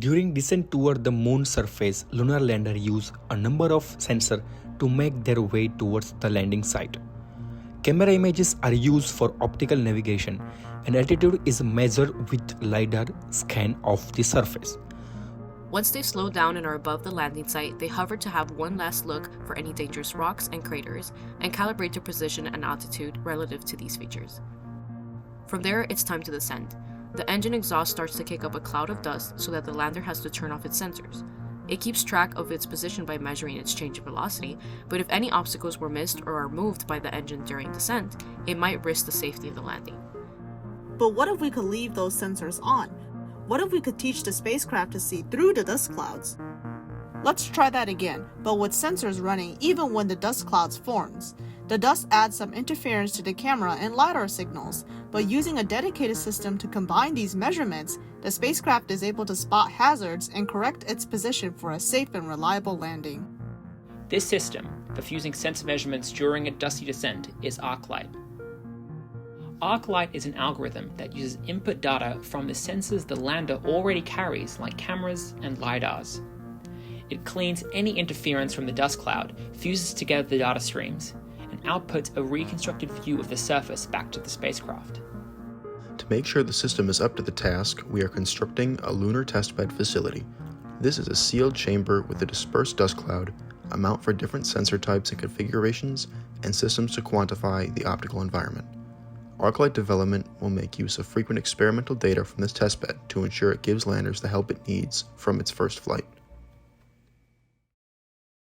During descent toward the moon's surface, lunar lander use a number of sensors to make their way towards the landing site. Camera images are used for optical navigation, and altitude is measured with LiDAR scan of the surface. Once they slow down and are above the landing site, they hover to have one last look for any dangerous rocks and craters, and calibrate their position and altitude relative to these features. From there, it's time to descend. The engine exhaust starts to kick up a cloud of dust so that the lander has to turn off its sensors. It keeps track of its position by measuring its change of velocity, but if any obstacles were missed or are moved by the engine during descent, it might risk the safety of the landing. But what if we could leave those sensors on? What if we could teach the spacecraft to see through the dust clouds? Let's try that again, but with sensors running even when the dust clouds forms. The dust adds some interference to the camera and LiDAR signals, but using a dedicated system to combine these measurements, the spacecraft is able to spot hazards and correct its position for a safe and reliable landing. This system, for fusing sensor measurements during a dusty descent, is ArcLight. ArcLight is an algorithm that uses input data from the sensors the lander already carries, like cameras and LiDARs. It cleans any interference from the dust cloud, fuses together the data streams, and outputs a reconstructed view of the surface back to the spacecraft. To make sure the system is up to the task, we are constructing a lunar testbed facility. This is a sealed chamber with a dispersed dust cloud, a mount for different sensor types and configurations, and systems to quantify the optical environment. ArcLight development will make use of frequent experimental data from this testbed to ensure it gives landers the help it needs from its first flight.